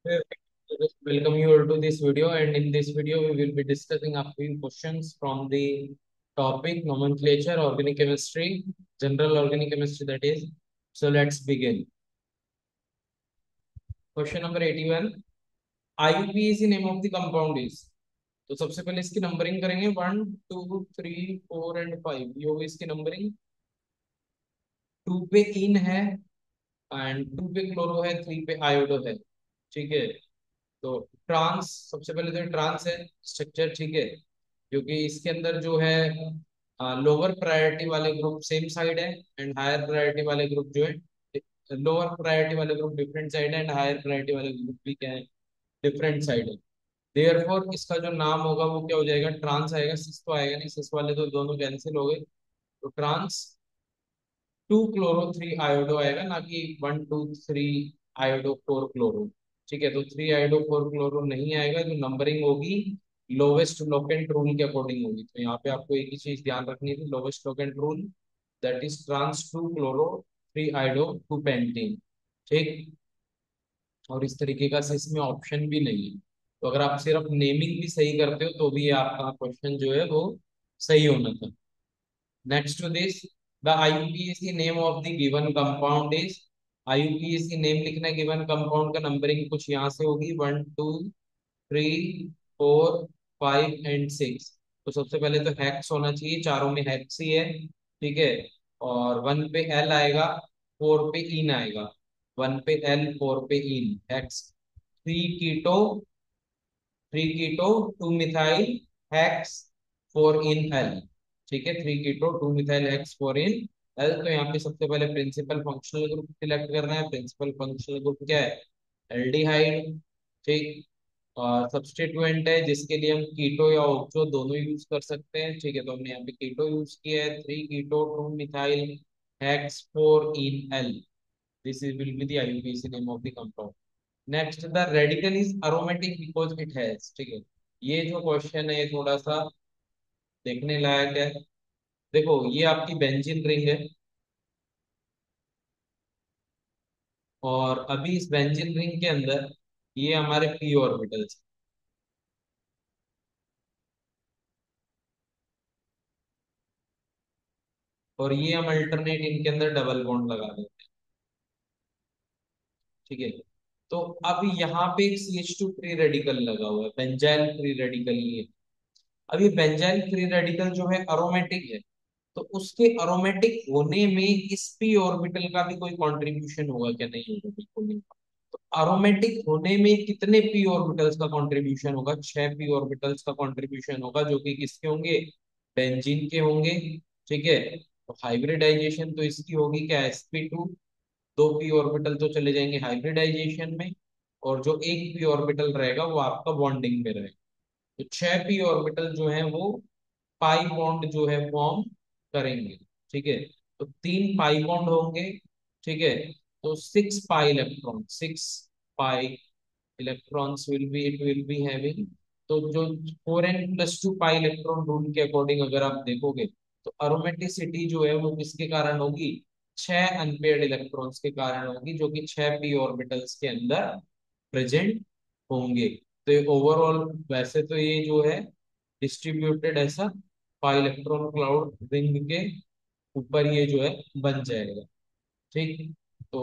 Welcome you all to this video, and in this video we will be discussing a few questions from the topic nomenclature organic chemistry, general organic chemistry that is. So let's begin. Question number 81. IUPAC name of the compound is. तो सबसे पहले इसकी numbering करेंगे 1 2 3 4 and 5। ये होगी इसकी numbering. 2 पे इन है एंड 2 पे क्लोरो है, 3 पे आयोडो है। ठीक है। तो ट्रांस, सबसे पहले तो ट्रांस है स्ट्रक्चर। ठीक है। क्योंकि इसके अंदर जो है लोअर प्रायोरिटी वाले ग्रुप सेम साइड है एंड हायर प्रायोरिटी वाले ग्रुप जो है, लोअर प्रायोरिटी वाले ग्रुप डिफरेंट साइड है एंड हायर प्रायोरिटी वाले ग्रुप भी क्या है, डिफरेंट साइड है। देयरफॉर इसका जो नाम होगा वो क्या हो जाएगा, ट्रांस आएगा। सिस तो आएगा नहीं, सिस वाले तो दोनों कैंसिल हो गए। तो ट्रांस 2 क्लोरो 3 आयोडो आएगा, ना कि 1 2 3 आयोडो 4 क्लोरो। ठीक है। तो 3 आयोडो 4 क्लोरो नहीं आएगा। जो नंबरिंग होगी लोवेस्ट लोकेंट रूल के अकॉर्डिंग होगी। तो यहाँ पे आपको एक ही चीज ध्यान रखनी थी, lowest locant rule, that is trans 2 chloro 3 iodo 2 pentene. ठीक। और इस तरीके का इसमें ऑप्शन भी नहीं है। तो अगर आप सिर्फ नेमिंग भी सही करते हो तो भी ये आपका क्वेश्चन जो है वो सही होना था। Next to this, the IUPAC name of the given compound is। IUPAC name लिखना है गिवन कंपाउंड का। नंबरिंग कुछ यहाँ से होगी 1 2 3 4 5 एंड 6। तो सबसे पहले तो हेक्स होना चाहिए, चारों में हेक्स ही है। ठीक है। और 1 पे एल आएगा, 4 पे इन आएगा। 1 पे एल, 4 पे en, hex. 3 keto 2 methyl hex 4 en al. ठीक है। 3 keto 2 methyl hex 4 en al. तो यहाँ पे सबसे पहले प्रिंसिपल फंक्शनल ग्रुप सिलेक्ट करना है। प्रिंसिपल फंक्शनल ग्रुप क्या है, एल्डिहाइड। ठीक। और सब्स्टिट्यूएंट है जिसके लिए हम कीटो या ऑक्सो दोनों यूज कर सकते हैं। ठीक है। तो हमने यहाँ पे कीटो यूज किया है, 3 keto 2 methyl hex 4 en L. This is will be the IUPAC name of the compound. Next, the radical is aromatic because it has. ठीक है। ये जो क्वेश्चन है ये थोड़ा सा देखने लायक है। देखो ये आपकी बेंजीन रिंग है और अभी इस बेंजीन रिंग के अंदर ये हमारे पी ऑर्बिटल्स, और ये हम अल्टरनेट इनके अंदर डबल बॉन्ड लगा देते हैं। ठीक है। तो अब यहाँ पे एक CH2 फ्री रेडिकल लगा हुआ है, बेंजाइल फ्री रेडिकल ये। अब ये बेंजाइल फ्री रेडिकल जो है अरोमेटिक है। तो उसके अरोमेटिक होने में इस पी ऑर्बिटल का भी कोई कंट्रीब्यूशन होगा क्या, नहीं होगा, बिल्कुल नहीं। तो अरोमेटिक होने में कितने पी ऑर्बिटल्स का कंट्रीब्यूशन होगा, 6 पी ऑर्बिटल्स का कंट्रीब्यूशन होगा, जो कि किसके होंगे, बेंजीन के होंगे। ठीक है। तो हाइब्रिडाइजेशन तो इसकी होगी क्या, sp2। 2 पी ऑर्बिटल तो चले जाएंगे हाइब्रिडाइजेशन में, और जो एक पी ऑर्बिटल रहेगा वो आपका बॉन्डिंग में रहेगा। तो 6 पी ऑर्बिटल जो है वो पाई बॉन्ड जो है फॉर्म करेंगे। ठीक है। तो 3 पाई बॉन्ड होंगे। ठीक है। तो 6 pi electrons will be, it will be having. तो जो 4n+2 पाई इलेक्ट्रॉन रूल के अकॉर्डिंग अगर आप देखोगे तो अरोमेटिसिटी जो है वो किसके कारण होगी, 6 अनपेयर्ड इलेक्ट्रॉन्स के कारण होगी, जो कि 6 पी ऑर्बिटल्स के अंदर प्रेजेंट होंगे। तो ये ओवरऑल वैसे तो ये जो है डिस्ट्रीब्यूटेड ऐसा पाई इलेक्ट्रॉन क्लाउड रिंग के ऊपर ये जो है बन जाएगा। ठीक। तो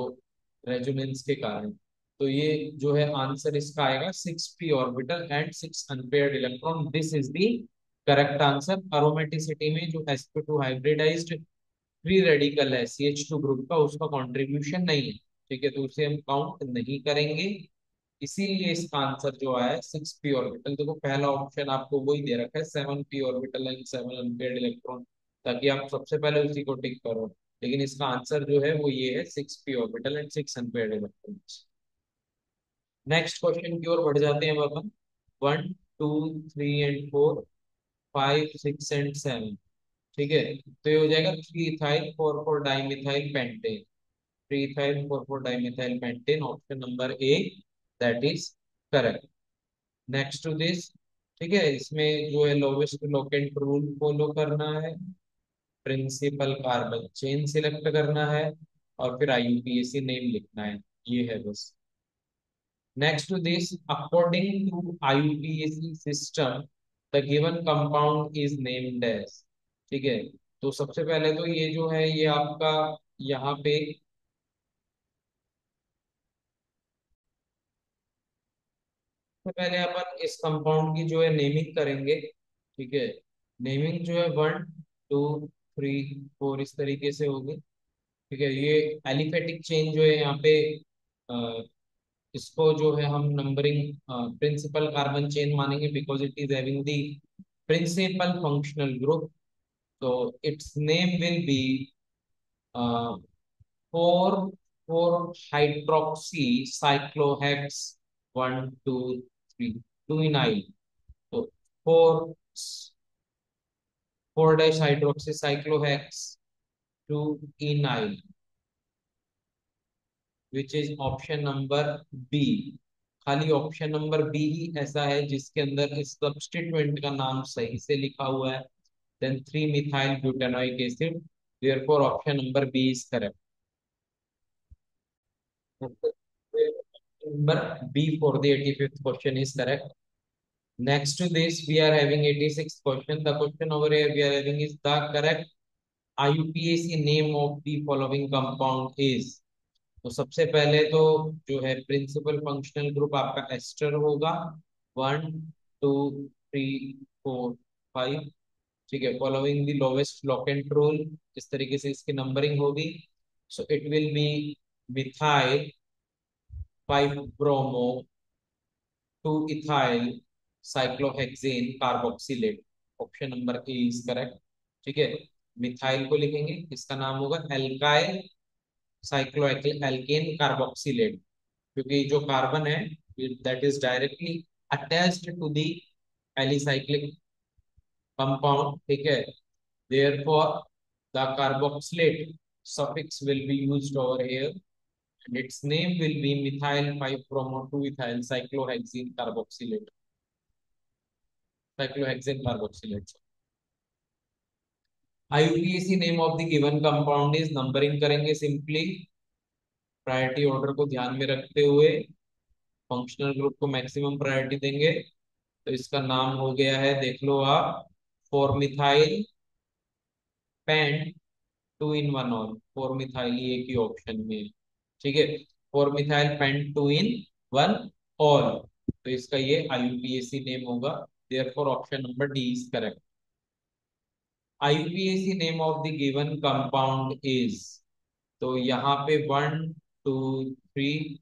रेजोनेंस के कारण, तो ये जो है आंसर इसका आएगा 6 P orbital and 6 unpaired electron. This is the correct answer. Aromaticity में जो sp2 हाइब्रिडाइज्ड फ्री रेडिकल है CH2 ग्रुप का, उसका कंट्रीब्यूशन नहीं है। ठीक है। तो उसे हम काउंट नहीं करेंगे। इसीलिए इसका आंसर जो आया है 6 पी ऑर्बिटल। देखो पहला ऑप्शन आपको वही दे रखा है, 7 P orbital and 7 unpaired electron, ताकि आप सबसे पहले उसी को टिक करो। लेकिन इसका आंसर जो है वो ये है, 6 P orbital and 6 unpaired electron. Next question की ओर बढ़ जाते हैं अब अपन। 1 2 3 एंड 4, 5 6 एंड 7। ठीक है। तो ये हो जाएगा 3 ethyl 4 4 dimethyl pentane. 3 ethyl 4 4 dimethyl pentane, option number A, that is correct. Next to this. ठीक है। इसमें जो है लोवेस्ट लोकेंट रूल फॉलो करना है, प्रिंसिपल कार्बन चेन सिलेक्ट करना है, और फिर IUPAC नेम लिखना है। ये है बस। Next to this, according to IUPAC system, the given compound is named as। ठीक है, तो सबसे पहले तो ये जो है ये आपका यहाँ पे सबसे पहले अपन इस कंपाउंड की जो है नेमिंग करेंगे। ठीक है, नेमिंग जो है 1 2 3 4 इस तरीके से होगी। ठीक है, ये एलिफेटिक चेन जो है यहाँ पे इसको जो है हम नंबरिंग प्रिंसिपल कार्बन चेन मानेंगे, because it is having the principal functional group. तो it's name will be four four hydroxy cyclohex 1 2 3 two enyl. तो four four dis hydroxy cyclohex 2 enyl, which is option number B. खाली option number B ही ऐसा है जिसके अंदर इस substituent का नाम सही से लिखा हुआ है, then 3 methyl butanoic acid. Therefore option number B is correct. Number B for the 85th question is correct. Next to this, we are having 86th question. The question over here we are having is the correct IUPAC name of the following compound is। तो सबसे पहले तो जो है principal functional group आपका ester होगा। 1 2 3 4 5। ठीक है, following the lowest locant rule, इस तरीके से इसकी नंबरिंग होगी। So it will be methyl 5 bromo 2 ethyl cyclohexane carboxylate. Option number A is correct. ठीक है, मिथाइल को लिखेंगे, इसका नाम होगा एल्काइल साइक्लो एल्केन कार्बोक्सिलेट, क्योंकि जो कार्बन है that is directly attached to the alicyclic compound. ठीक है, therefore the carboxylate suffix will be used over here and its name will be methyl 5 bromo 2 ethyl cyclohexene carboxylate, cyclohexane carboxylate। IUPAC name of the given compound is, numbering करेंगे simply priority order को ध्यान में रखते हुए, functional group को maximum priority देंगे। तो इसका नाम हो गया है, देख लो आप, 4 methyl paint 2 in 1 all. 4 methyl एक ही ऑप्शन में है। ठीक है, 4 मिथाइल पेंट 2 in 1 ऑल। तो इसका ये IUPAC नेम होगा। Therefore option number D is correct. IUPAC name of the given compound is, तो यहाँ पे 1 2 3।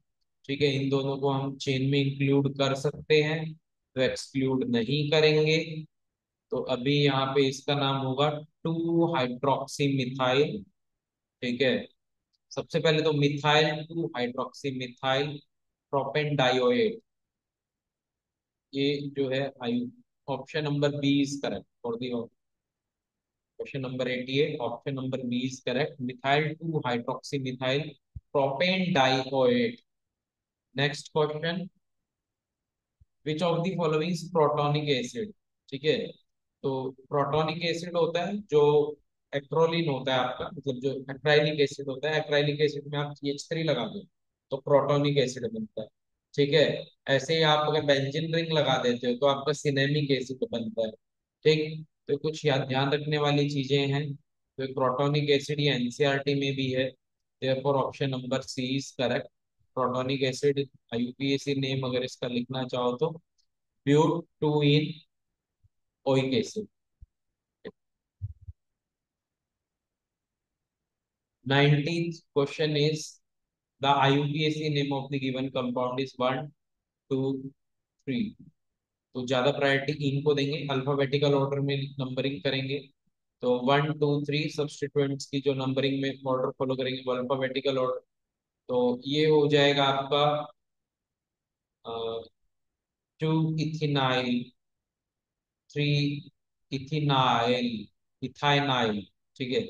ठीक है, इन दोनों को हम चेन में इंक्लूड कर सकते हैं, तो एक्सक्लूड नहीं करेंगे। तो अभी यहाँ पे इसका नाम होगा 2 हाइड्रोक्सी मिथाइल। ठीक है, सबसे पहले तो methyl 2 hydroxy methyl propane dioate, ये जो है आयु। Option number B is correct for the question number 88। Option number B is correct, methyl 2 hydroxy methyl propane dioate. Next question, which of the following is protonic acid. ठीक है, तो protonic acid होता है जो एक्रोलिन होता है आपका, मतलब जो एक्राइलिक एसिड होता है, एक्राइलिक एसिड में आप CH3 लगा दो तो प्रोटोनिक एसिड बनता है। ठीक है, ऐसे ही आप अगर बेंजीन रिंग लगा देते हो तो आपका सिनेमिक एसिड बनता है। ठीक, तो कुछ याद ध्यान रखने वाली चीजें हैं। तो एक प्रोटोनिक एसिड ये एनसीईआरटी में भी है, therefore option number C is correct. Protonic acid IUPAC name अगर इसका लिखना चाहो तो but 2 in oic acid. 19th question is the IUPAC name of the given compound is 1 2 3। तो ज्यादा प्रायोरिटी इनको देंगे, अल्फाबेटिकल ऑर्डर में नंबरिंग करेंगे। तो 1 2 3 सब्स्टिट्यूएंट्स की जो नंबरिंग में ऑर्डर फॉलो करेंगे वो अल्फाबेटिकल ऑर्डर। तो ये हो जाएगा आपका 2 इथिनाइल 3 इथिनाइल इथाइनाइल। ठीक है,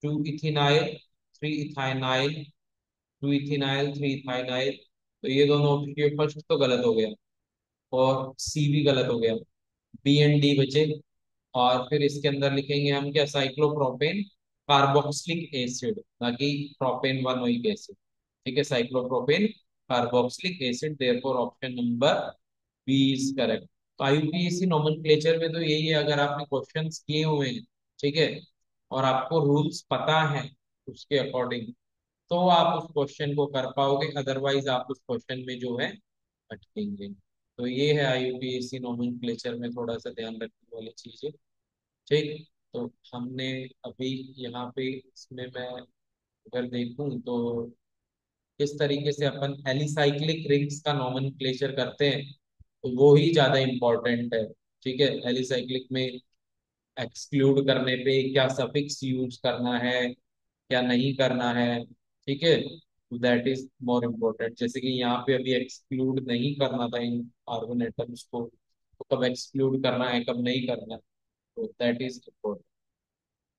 2 इथिनाइल 3 इथाइनाइल 2 इथिनाइल 3 इथाइनाइल। तो ये दोनों ऑप्शन, फर्स्ट तो गलत हो गया और सी भी गलत हो गया, बी एंड डी बचे। और फिर इसके अंदर लिखेंगे हम क्या, साइक्लोप्रोपेन कार्बोक्सिलिक एसिड, ना कि प्रोपेन 1 ओइक एसिड। ठीक है, cyclopropane carboxylic acid, therefore option number B is correct. तो आईयूपीएसी नोमेनक्लेचर में तो यही है, अगर आपने क्वेश्चंस किए हुए हैं, ठीक है, और आपको रूल्स पता है उसके अकॉर्डिंग, तो आप उस क्वेश्चन को कर पाओगे, अदरवाइज आप उस क्वेश्चन में जो है अटकेंगे। तो ये है आईयूपीएसी नोमेनक्लेचर में थोड़ा सा ध्यान रखने वाली चीजें। ठीक। तो हमने अभी यहाँ पे इसमें मैं अगर देखूं तो किस तरीके से अपन एलिसाइक्लिक रिंग्स का नोमेनक्लेचर करते हैं, तो वो ही ज्यादा इंपॉर्टेंट है। ठीक है, एलिसाइक्लिक में एक्सक्लूड करने पे क्या सफिक्स यूज करना है, क्या नहीं करना है, ठीक है, दैट इज मोर इम्पोर्टेंट। जैसे कि यहाँ पे अभी एक्सक्लूड नहीं करना था इन कार्बन एटम्स को, तो कब एक्सक्लूड करना है कब नहीं करना है, तो that is important.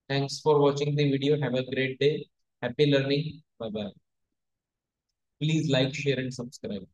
Thanks for watching the video, have a great day, happy learning, bye bye. Please like share and subscribe.